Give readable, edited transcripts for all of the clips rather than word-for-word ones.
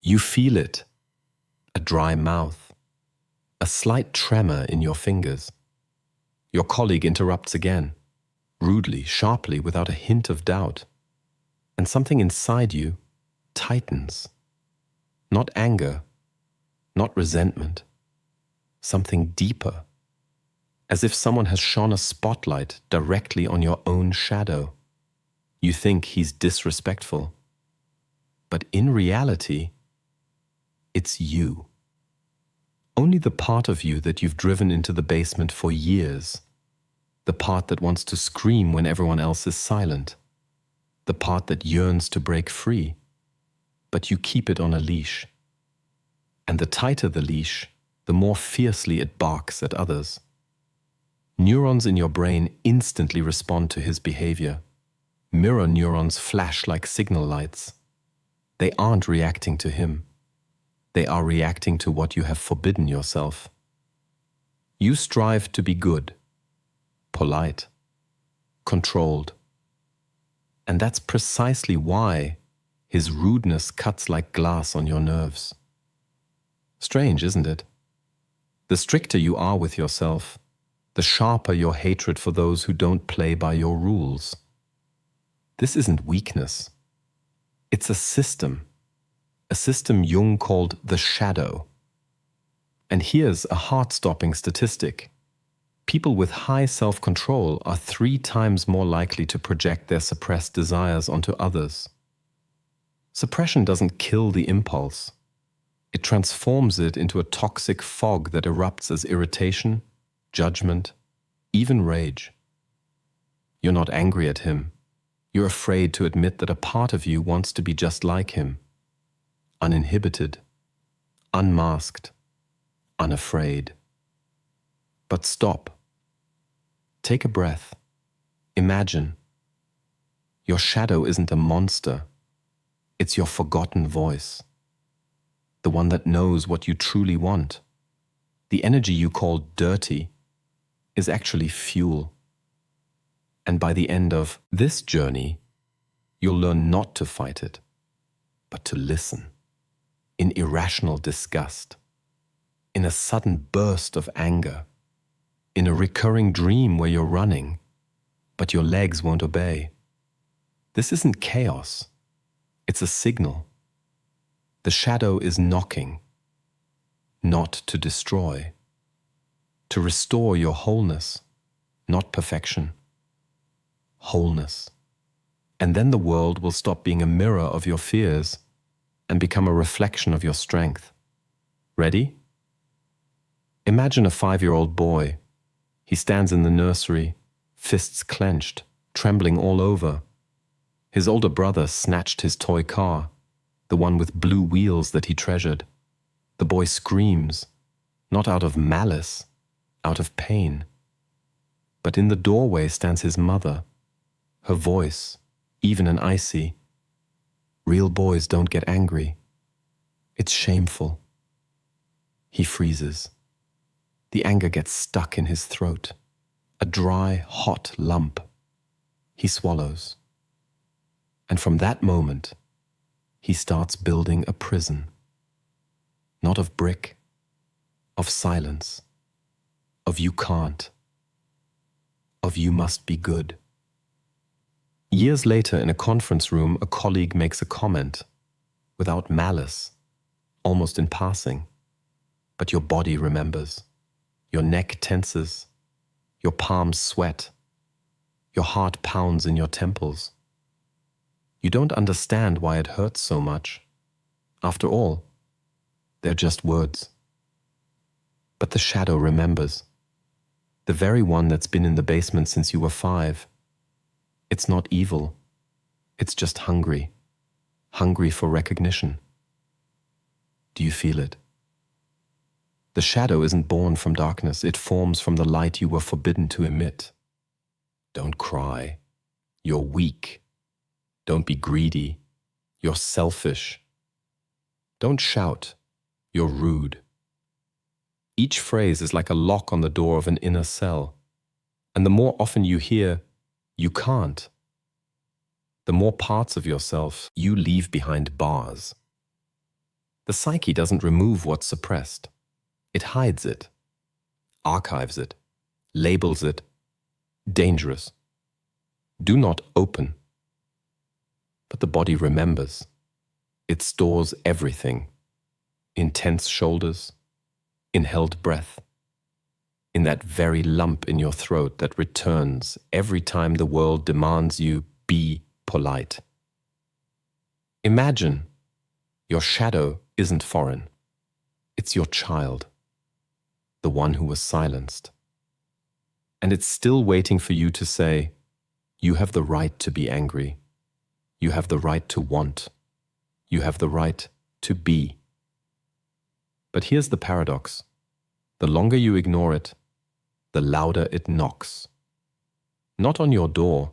You feel it, a dry mouth, a slight tremor in your fingers. Your colleague interrupts again, rudely, sharply, without a hint of doubt. And something inside you tightens. Not anger, not resentment, something deeper, as if someone has shone a spotlight directly on your own shadow. You think he's disrespectful, but in reality, it's you. Only the part of you that you've driven into the basement for years, the part that wants to scream when everyone else is silent, the part that yearns to break free, but you keep it on a leash. And the tighter the leash, the more fiercely it barks at others. Neurons in your brain instantly respond to his behavior. Mirror neurons flash like signal lights. They aren't reacting to him. They are reacting to what you have forbidden yourself. You strive to be good, polite, controlled. And that's precisely why his rudeness cuts like glass on your nerves. Strange, isn't it? The stricter you are with yourself, the sharper your hatred for those who don't play by your rules. This isn't weakness. It's a system Jung called the shadow. And here's a heart-stopping statistic. People with high self-control are 3 times more likely to project their suppressed desires onto others. Suppression doesn't kill the impulse. It transforms it into a toxic fog that erupts as irritation, judgment, even rage. You're not angry at him. You're afraid to admit that a part of you wants to be just like him. Uninhibited, unmasked, unafraid. But stop. Take a breath. Imagine. Your shadow isn't a monster. It's your forgotten voice. The one that knows what you truly want. The energy you call dirty is actually fuel. And by the end of this journey, you'll learn not to fight it, but to listen. In irrational disgust, in a sudden burst of anger, in a recurring dream where you're running, but your legs won't obey. This isn't chaos. It's a signal. The shadow is knocking, not to destroy, to restore your wholeness, not perfection. Wholeness. And then the world will stop being a mirror of your fears and become a reflection of your strength. Ready? Imagine a 5-year-old boy. He stands in the nursery, fists clenched, trembling all over. His older brother snatched his toy car, the one with blue wheels that he treasured. The boy screams, not out of malice, out of pain. But in the doorway stands his mother, her voice, even and icy. Real boys don't get angry. It's shameful. He freezes. The anger gets stuck in his throat, a dry, hot lump. He swallows. And from that moment, he starts building a prison. Not of brick, of silence, of you can't, of you must be good. Years later, in a conference room, a colleague makes a comment, without malice, almost in passing. But your body remembers. Your neck tenses. Your palms sweat. Your heart pounds in your temples. You don't understand why it hurts so much. After all, they're just words. But the shadow remembers. The very one that's been in the basement since you were 5. It's not evil. It's just hungry. Hungry for recognition. Do you feel it? The shadow isn't born from darkness. It forms from the light you were forbidden to emit. Don't cry. You're weak. Don't be greedy. You're selfish. Don't shout. You're rude. Each phrase is like a lock on the door of an inner cell. And the more often you hear, you can't, the more parts of yourself you leave behind bars. The psyche doesn't remove what's suppressed. It hides it, archives it, labels it dangerous. Do not open. But the body remembers. It stores everything. In tense shoulders, in held breath, in that very lump in your throat that returns every time the world demands you be polite. Imagine your shadow isn't foreign. It's your child, the one who was silenced. And it's still waiting for you to say, you have the right to be angry. You have the right to want. You have the right to be. But here's the paradox. The longer you ignore it, the louder it knocks. Not on your door,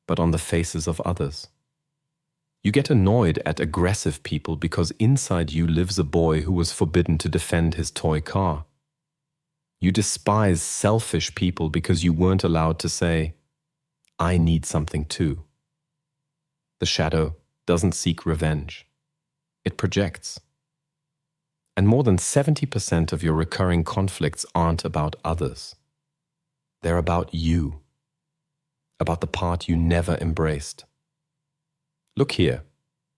but on the faces of others. You get annoyed at aggressive people because inside you lives a boy who was forbidden to defend his toy car. You despise selfish people because you weren't allowed to say, I need something too. The shadow doesn't seek revenge. It projects. And more than 70% of your recurring conflicts aren't about others. They're about you, about the part you never embraced. Look here.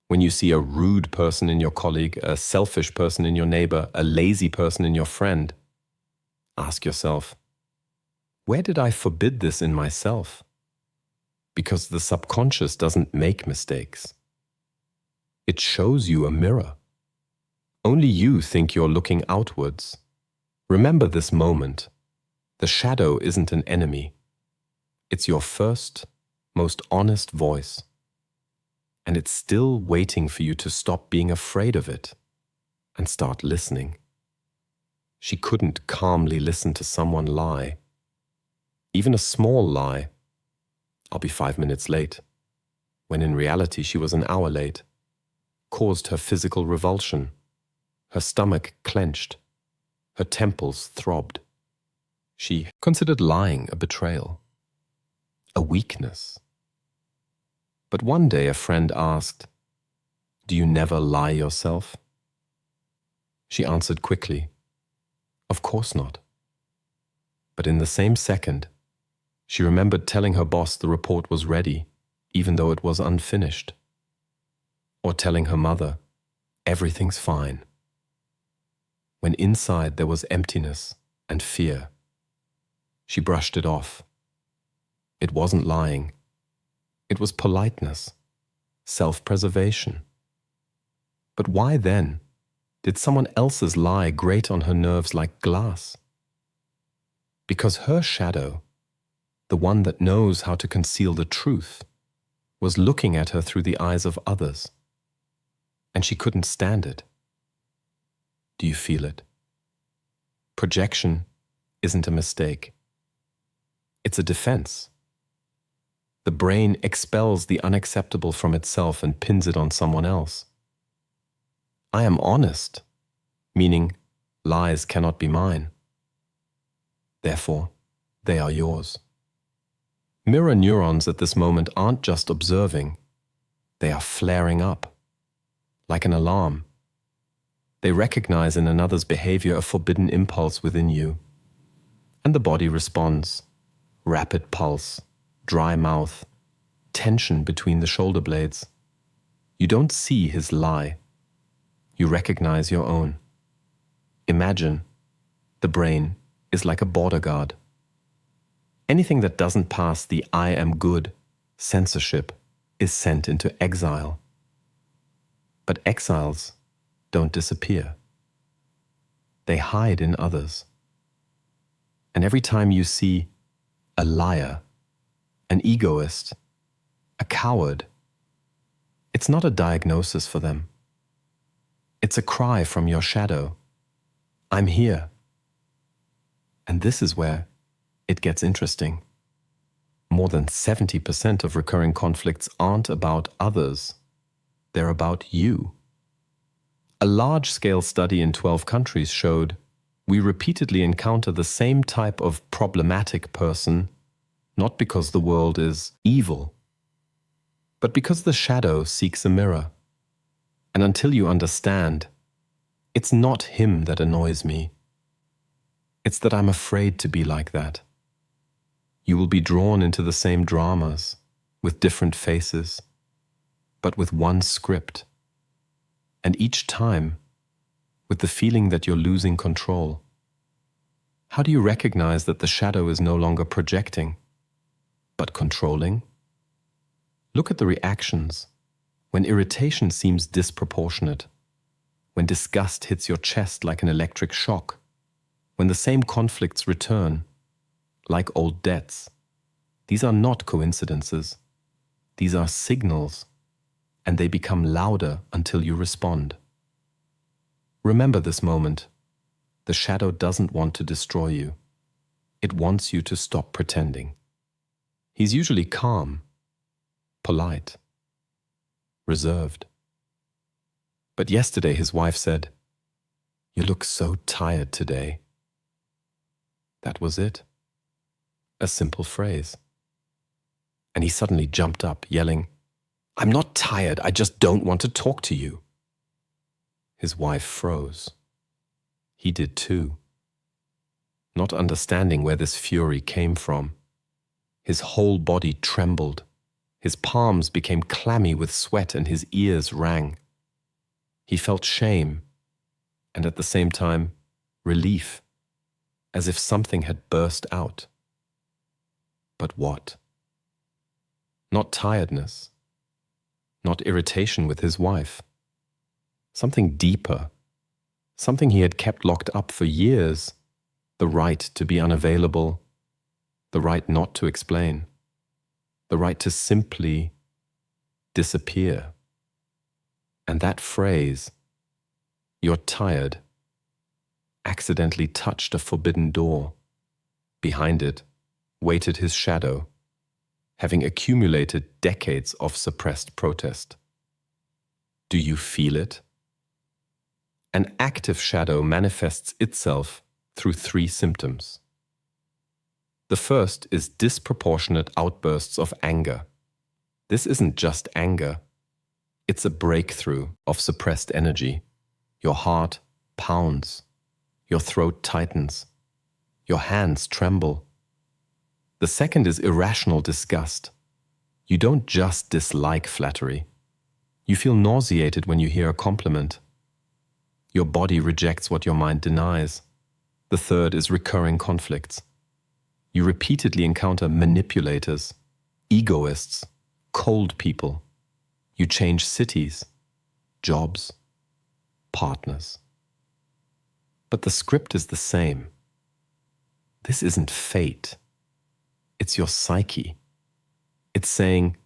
When you see a rude person in your colleague, a selfish person in your neighbor, a lazy person in your friend, ask yourself, where did I forbid this in myself? Because the subconscious doesn't make mistakes. It shows you a mirror. Only you think you're looking outwards. Remember this moment. The shadow isn't an enemy. It's your first, most honest voice. And it's still waiting for you to stop being afraid of it and start listening. She couldn't calmly listen to someone lie. Even a small lie. I'll be 5 minutes late. When in reality she was an hour late. Caused her physical revulsion. Her stomach clenched. Her temples throbbed. She considered lying a betrayal. A weakness. But one day a friend asked, do you never lie yourself? She answered quickly, of course not. But in the same second, she remembered telling her boss the report was ready, even though it was unfinished. Or telling her mother, everything's fine. When inside there was emptiness and fear. She brushed it off. It wasn't lying. It was politeness, self-preservation. But why then did someone else's lie grate on her nerves like glass? Because her shadow, the one that knows how to conceal the truth, was looking at her through the eyes of others. And she couldn't stand it. Do you feel it? Projection isn't a mistake. It's a defense. The brain expels the unacceptable from itself and pins it on someone else. I am honest, meaning lies cannot be mine. Therefore, they are yours. Mirror neurons at this moment aren't just observing. They are flaring up, like an alarm. They recognize in another's behavior a forbidden impulse within you. And the body responds. Rapid pulse, dry mouth, tension between the shoulder blades. You don't see his lie. You recognize your own. Imagine the brain is like a border guard. Anything that doesn't pass the I am good censorship is sent into exile. But exiles don't disappear. They hide in others. And every time you see a liar, an egoist, a coward, it's not a diagnosis for them. It's a cry from your shadow. I'm here. And this is where it gets interesting. More than 70% of recurring conflicts aren't about others. They're about you. A large-scale study in 12 countries showed we repeatedly encounter the same type of problematic person, not because the world is evil, but because the shadow seeks a mirror. And until you understand, it's not him that annoys me. It's that I'm afraid to be like that. You will be drawn into the same dramas, with different faces, but with one script. And each time, with the feeling that you're losing control. How do you recognize that the shadow is no longer projecting, but controlling? Look at the reactions. When irritation seems disproportionate, when disgust hits your chest like an electric shock, when the same conflicts return, like old debts. These are not coincidences. These are signals, and they become louder until you respond. Remember this moment. The shadow doesn't want to destroy you. It wants you to stop pretending. He's usually calm, polite, reserved. But yesterday his wife said, "You look so tired today." That was it. A simple phrase. And he suddenly jumped up, yelling, "I'm not tired, I just don't want to talk to you." His wife froze. He did too. Not understanding where this fury came from. His whole body trembled. His palms became clammy with sweat and his ears rang. He felt shame and at the same time relief, as if something had burst out. But what? Not tiredness, not irritation with his wife. Something deeper, something he had kept locked up for years, the right to be unavailable, the right not to explain, the right to simply disappear. And that phrase, "You're tired," accidentally touched a forbidden door. Behind it waited his shadow, having accumulated decades of suppressed protest. Do you feel it? An active shadow manifests itself through 3 symptoms. The first is disproportionate outbursts of anger. This isn't just anger. It's a breakthrough of suppressed energy. Your heart pounds. Your throat tightens. Your hands tremble. The second is irrational disgust. You don't just dislike flattery. You feel nauseated when you hear a compliment. Your body rejects what your mind denies. The third is recurring conflicts. You repeatedly encounter manipulators, egoists, cold people. You change cities, jobs, partners. But the script is the same. This isn't fate. It's your psyche. It's saying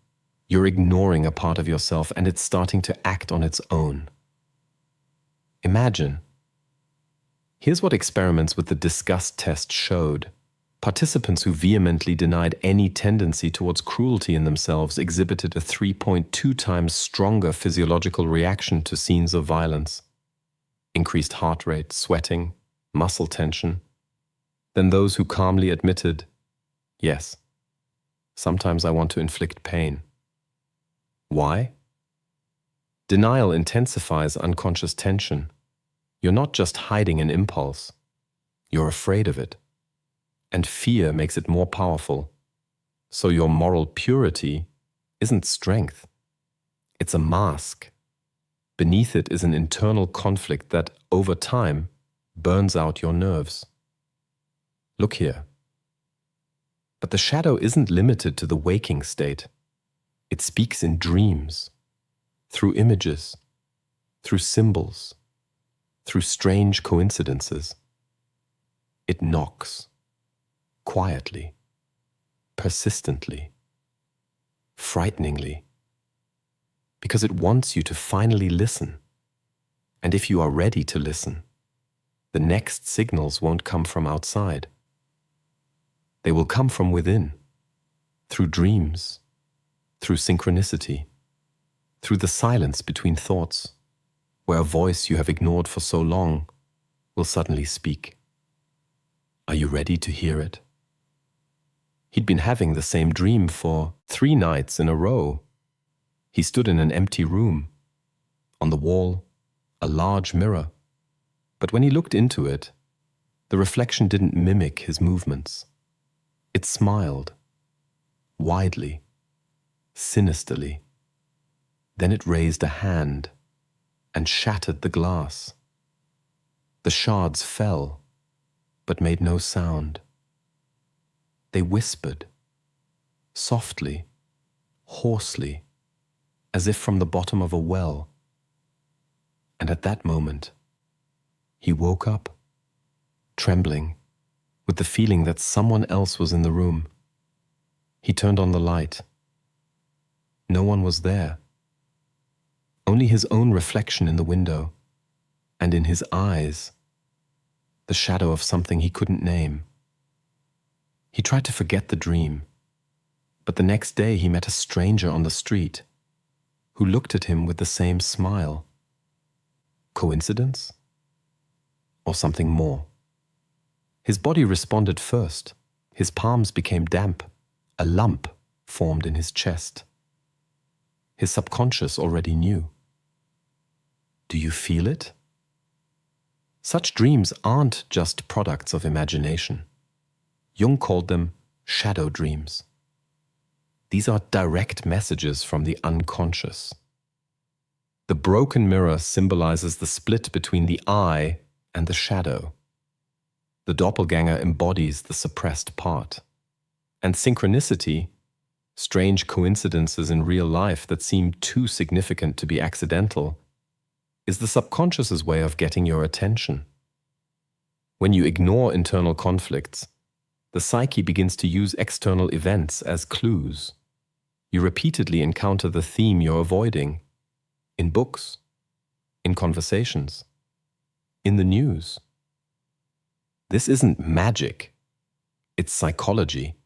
you're ignoring a part of yourself and it's starting to act on its own. Imagine. Here's what experiments with the disgust test showed. Participants who vehemently denied any tendency towards cruelty in themselves exhibited a 3.2 times stronger physiological reaction to scenes of violence, increased heart rate, sweating, muscle tension, than those who calmly admitted, "Yes, sometimes I want to inflict pain." Why? Denial intensifies unconscious tension. You're not just hiding an impulse. You're afraid of it. And fear makes it more powerful. So your moral purity isn't strength. It's a mask. Beneath it is an internal conflict that, over time, burns out your nerves. Look here. But the shadow isn't limited to the waking state. It speaks in dreams, through images, through symbols, through strange coincidences. It knocks, quietly, persistently, frighteningly, because it wants you to finally listen. And if you are ready to listen, the next signals won't come from outside. They will come from within, through dreams, through synchronicity, through the silence between thoughts, where a voice you have ignored for so long will suddenly speak. Are you ready to hear it? He'd been having the same dream for 3 nights in a row. He stood in an empty room. On the wall, a large mirror. But when he looked into it, the reflection didn't mimic his movements. It smiled, widely, sinisterly. Then it raised a hand and shattered the glass. The shards fell, but made no sound. They whispered, softly, hoarsely, as if from the bottom of a well. And at that moment, he woke up, trembling, with the feeling that someone else was in the room. He turned on the light. No one was there. Only his own reflection in the window, and in his eyes, the shadow of something he couldn't name. He tried to forget the dream, but the next day he met a stranger on the street who looked at him with the same smile. Coincidence? Or something more? His body responded first. His palms became damp. A lump formed in his chest. His subconscious already knew. Do you feel it? Such dreams aren't just products of imagination. Jung called them shadow dreams. These are direct messages from the unconscious. The broken mirror symbolizes the split between the I and the shadow. The doppelganger embodies the suppressed part. And synchronicity, strange coincidences in real life that seem too significant to be accidental, is the subconscious's way of getting your attention. When you ignore internal conflicts, the psyche begins to use external events as clues. You repeatedly encounter the theme you're avoiding in books, in conversations, in the news. This isn't magic, it's psychology,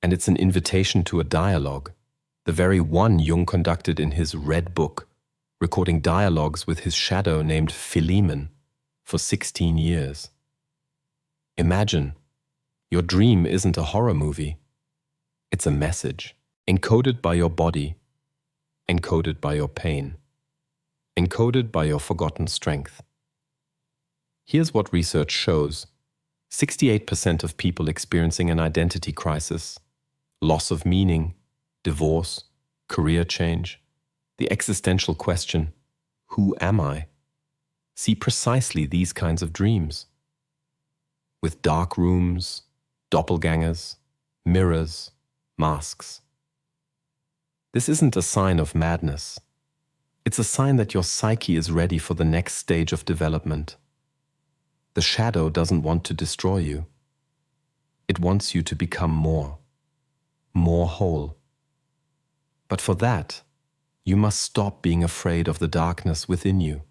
and it's an invitation to a dialogue, the very one Jung conducted in his Red Book, recording dialogues with his shadow named Philemon for 16 years. Imagine, your dream isn't a horror movie. It's a message, encoded by your body, encoded by your pain, encoded by your forgotten strength. Here's what research shows. 68% of people experiencing an identity crisis, loss of meaning, divorce, career change, the existential question, who am I, see precisely these kinds of dreams. With dark rooms, doppelgangers, mirrors, masks. This isn't a sign of madness. It's a sign that your psyche is ready for the next stage of development. The shadow doesn't want to destroy you. It wants you to become more whole. But for that, you must stop being afraid of the darkness within you.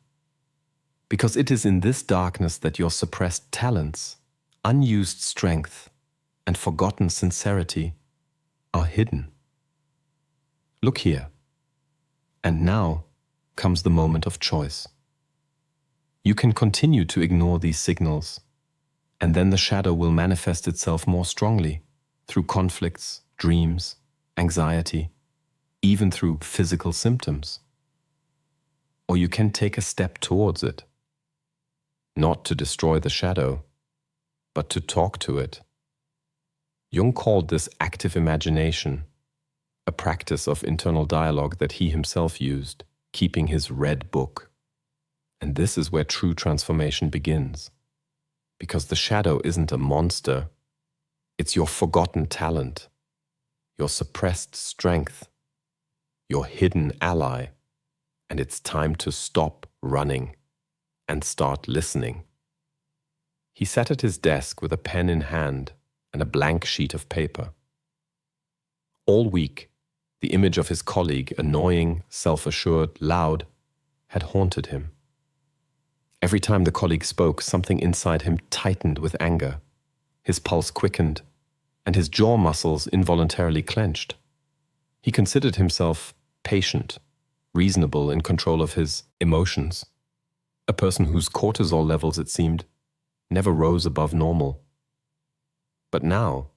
Because it is in this darkness that your suppressed talents, unused strength, and forgotten sincerity are hidden. Look here. And now comes the moment of choice. You can continue to ignore these signals, and then the shadow will manifest itself more strongly through conflicts, dreams, anxiety, even through physical symptoms. Or you can take a step towards it, not to destroy the shadow, but to talk to it. Jung called this active imagination, a practice of internal dialogue that he himself used, keeping his Red Book. And this is where true transformation begins. Because the shadow isn't a monster, it's your forgotten talent, your suppressed strength, your hidden ally, and it's time to stop running and start listening. He sat at his desk with a pen in hand and a blank sheet of paper. All week, the image of his colleague, annoying, self-assured, loud, had haunted him. Every time the colleague spoke, something inside him tightened with anger. His pulse quickened, and his jaw muscles involuntarily clenched. He considered himself patient, reasonable, in control of his emotions. A person whose cortisol levels, it seemed, never rose above normal. But now,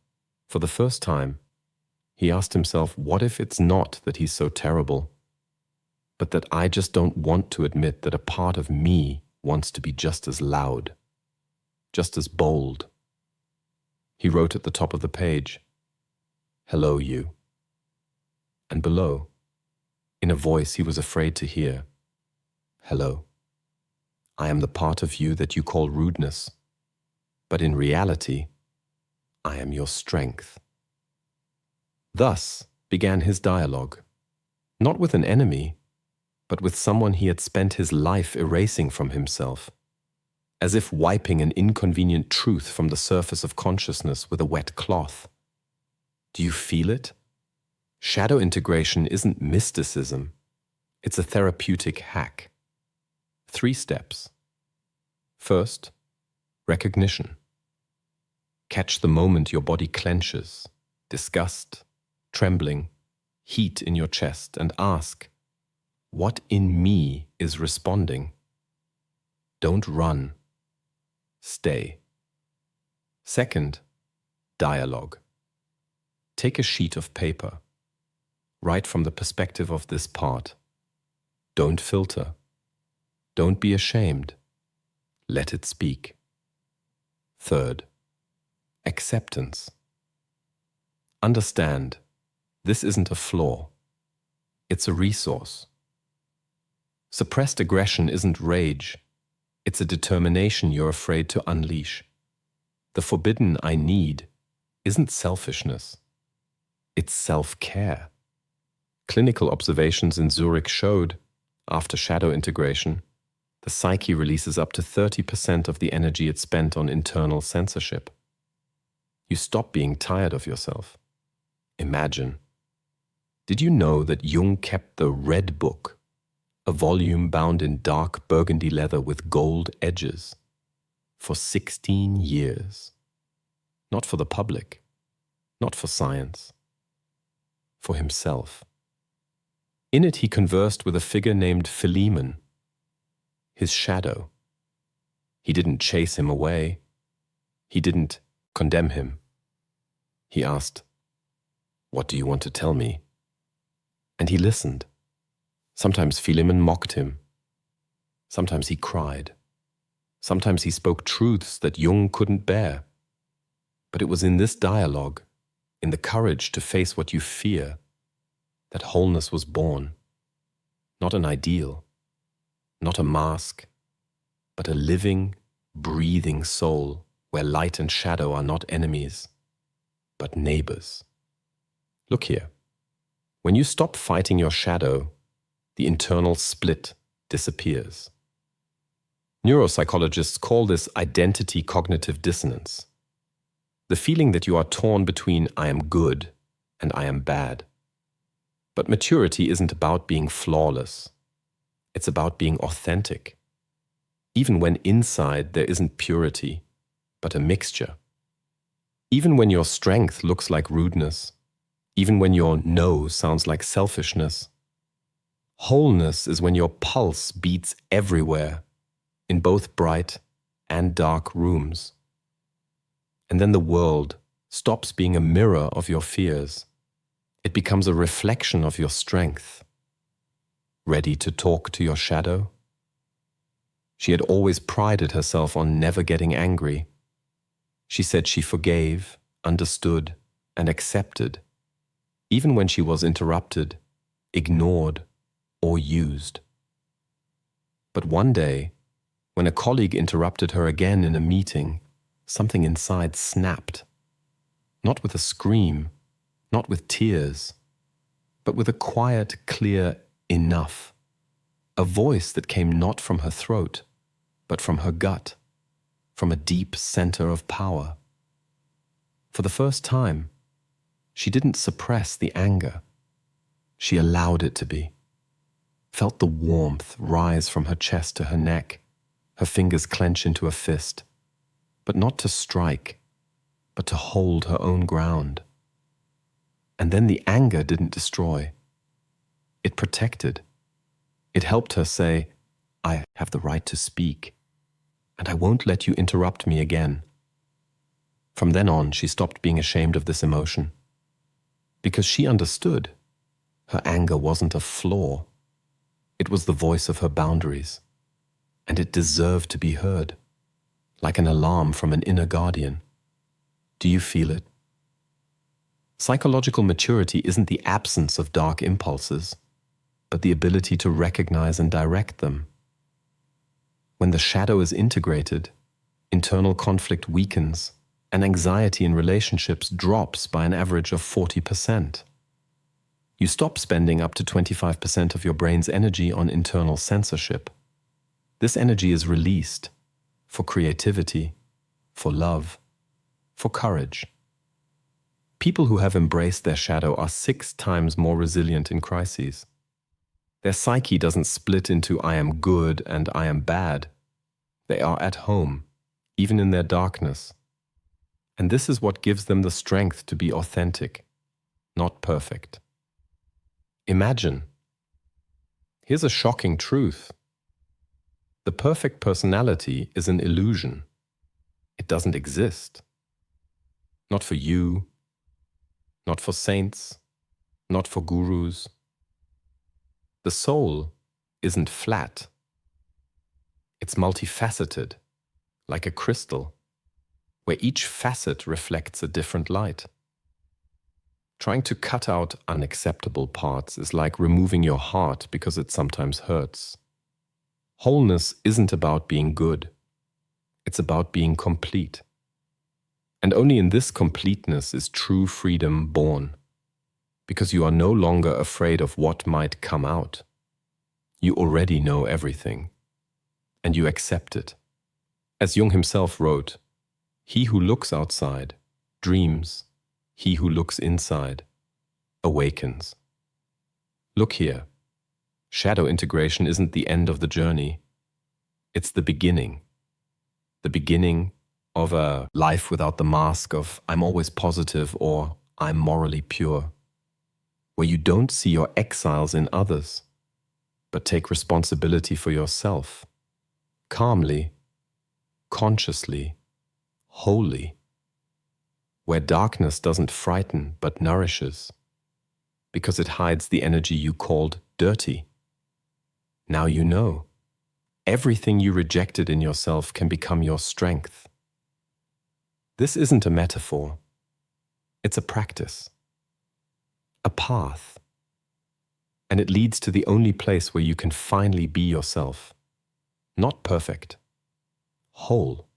for the first time, he asked himself, what if it's not that he's so terrible, but that I just don't want to admit that a part of me wants to be just as loud, just as bold. He wrote at the top of the page, "Hello, you." And below, in a voice he was afraid to hear, "Hello. I am the part of you that you call rudeness, but in reality, I am your strength." Thus began his dialogue, not with an enemy, but with someone he had spent his life erasing from himself, as if wiping an inconvenient truth from the surface of consciousness with a wet cloth. Do you feel it? Shadow integration isn't mysticism, it's a therapeutic hack. 3 steps. First, recognition. Catch the moment your body clenches, disgust, trembling, heat in your chest, and ask, what in me is responding? Don't run. Stay. Second, dialogue. Take a sheet of paper. Write from the perspective of this part. Don't filter. Don't be ashamed. Let it speak. Third, acceptance. Understand, this isn't a flaw. It's a resource. Suppressed aggression isn't rage. It's a determination you're afraid to unleash. The forbidden I need isn't selfishness. It's self-care. Clinical observations in Zurich showed, after shadow integration, the psyche releases up to 30% of the energy it spent on internal censorship. You stop being tired of yourself. Imagine. Did you know that Jung kept the Red Book, a volume bound in dark burgundy leather with gold edges, for 16 years? Not for the public, not for science, for himself. In it he conversed with a figure named Philemon, his shadow. He didn't chase him away. He didn't condemn him. He asked, "What do you want to tell me?" And he listened. Sometimes Philemon mocked him. Sometimes he cried. Sometimes he spoke truths that Jung couldn't bear. But it was in this dialogue, in the courage to face what you fear, that wholeness was born. Not an ideal, not a mask, but a living, breathing soul where light and shadow are not enemies, but neighbors. Look here. When you stop fighting your shadow, the internal split disappears. Neuropsychologists call this identity cognitive dissonance. The feeling that you are torn between I am good and I am bad. But maturity isn't about being flawless. It's about being authentic. Even when inside there isn't purity, but a mixture. Even when your strength looks like rudeness, even when your no sounds like selfishness. Wholeness is when your pulse beats everywhere, in both bright and dark rooms. And then the world stops being a mirror of your fears. It becomes a reflection of your strength. Ready to talk to your shadow? She had always prided herself on never getting angry. She said she forgave, understood, and accepted, even when she was interrupted, ignored, or used. But one day, when a colleague interrupted her again in a meeting, something inside snapped. Not with a scream, not with tears, but with a quiet, clear enough. A voice that came not from her throat, but from her gut, from a deep center of power. For the first time, she didn't suppress the anger. She allowed it to be. Felt the warmth rise from her chest to her neck, her fingers clench into a fist, but not to strike, but to hold her own ground. And then the anger didn't destroy. It protected. It helped her say, I have the right to speak, and I won't let you interrupt me again. From then on, she stopped being ashamed of this emotion, because she understood her anger wasn't a flaw. It was the voice of her boundaries, and it deserved to be heard, like an alarm from an inner guardian. Do you feel it? Psychological maturity isn't the absence of dark impulses, but the ability to recognize and direct them. When the shadow is integrated, internal conflict weakens, and anxiety in relationships drops by an average of 40%. You stop spending up to 25% of your brain's energy on internal censorship. This energy is released for creativity, for love, for courage. People who have embraced their shadow are 6 times more resilient in crises. Their psyche doesn't split into I am good and I am bad. They are at home, even in their darkness. And this is what gives them the strength to be authentic, not perfect. Imagine. Here's a shocking truth. The perfect personality is an illusion. It doesn't exist. Not for you, not for saints, not for gurus. The soul isn't flat. It's multifaceted, like a crystal, where each facet reflects a different light. Trying to cut out unacceptable parts is like removing your heart because it sometimes hurts. Wholeness isn't about being good. It's about being complete. And only in this completeness is true freedom born, because you are no longer afraid of what might come out. You already know everything, and you accept it. As Jung himself wrote, "He who looks outside dreams. He who looks inside awakens." Look here. Shadow integration isn't the end of the journey. It's the beginning. The beginning of a life without the mask of I'm always positive or I'm morally pure, where you don't see your exiles in others, but take responsibility for yourself, calmly, consciously, wholly, where darkness doesn't frighten but nourishes, because it hides the energy you called dirty. Now you know. Everything you rejected in yourself can become your strength. This isn't a metaphor. It's a practice, a path, and it leads to the only place where you can finally be yourself. Not perfect, whole.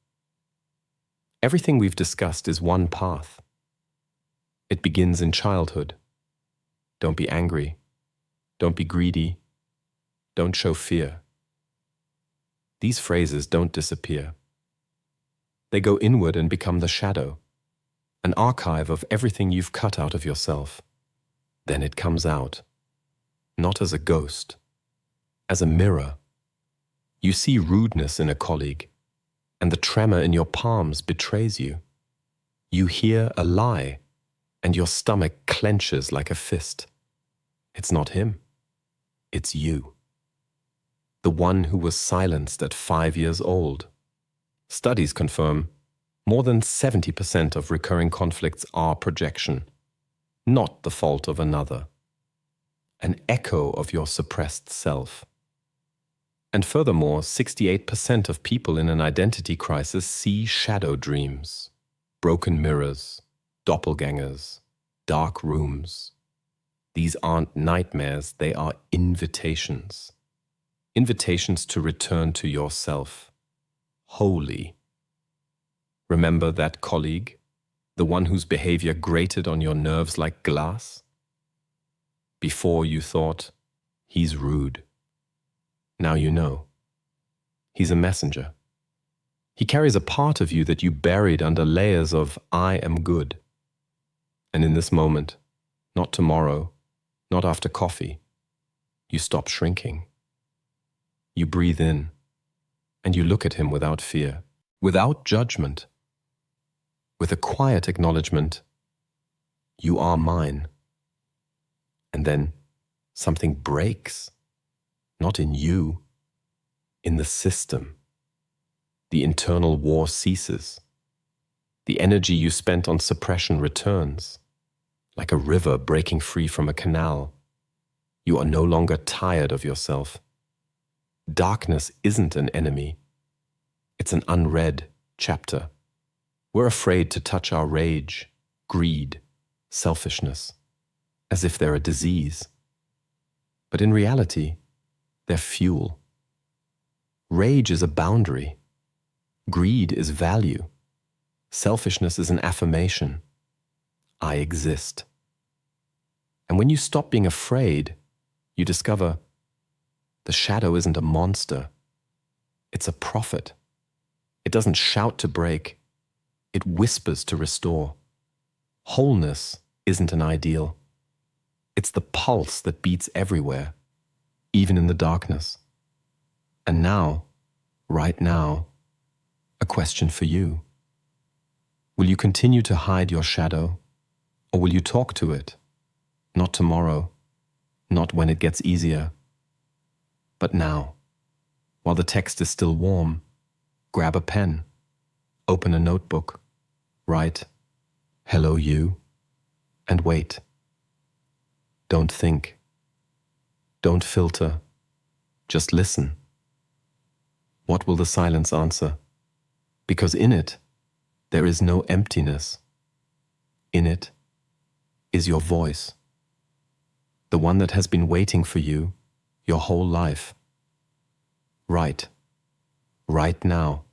Everything we've discussed is one path. It begins in childhood. Don't be angry. Don't be greedy. Don't show fear. These phrases don't disappear. They go inward and become the shadow, an archive of everything you've cut out of yourself. Then it comes out, not as a ghost, as a mirror. You see rudeness in a colleague, and the tremor in your palms betrays you. You hear a lie, and your stomach clenches like a fist. It's not him. It's you. The one who was silenced at 5 years old. Studies confirm more than 70% of recurring conflicts are projection, not the fault of another. An echo of your suppressed self. And furthermore, 68% of people in an identity crisis see shadow dreams, broken mirrors, doppelgangers, dark rooms. These aren't nightmares, they are invitations. Invitations to return to yourself, wholly. Remember that colleague, the one whose behavior grated on your nerves like glass? Before you thought, he's rude. Now you know. He's a messenger. He carries a part of you that you buried under layers of I am good. And in this moment, not tomorrow, not after coffee, you stop shrinking. You breathe in, and you look at him without fear, without judgment, with a quiet acknowledgement, you are mine. And then something breaks, not in you, in the system. The internal war ceases. The energy you spent on suppression returns, like a river breaking free from a canal. You are no longer tired of yourself. Darkness isn't an enemy. It's an unread chapter. We're afraid to touch our rage, greed, selfishness, as if they're a disease. But in reality, they're fuel. Rage is a boundary. Greed is value. Selfishness is an affirmation. I exist. And when you stop being afraid, you discover the shadow isn't a monster. It's a prophet. It doesn't shout to break. It whispers to restore. Wholeness isn't an ideal. It's the pulse that beats everywhere, even in the darkness. And now, right now, a question for you. Will you continue to hide your shadow, or will you talk to it? Not tomorrow, not when it gets easier, but now. While the text is still warm, grab a pen, open a notebook, write, "Hello you," and wait. Don't think. Don't filter. Just listen. What will the silence answer? Because in it, there is no emptiness. In it is your voice. The one that has been waiting for you your whole life. Right now.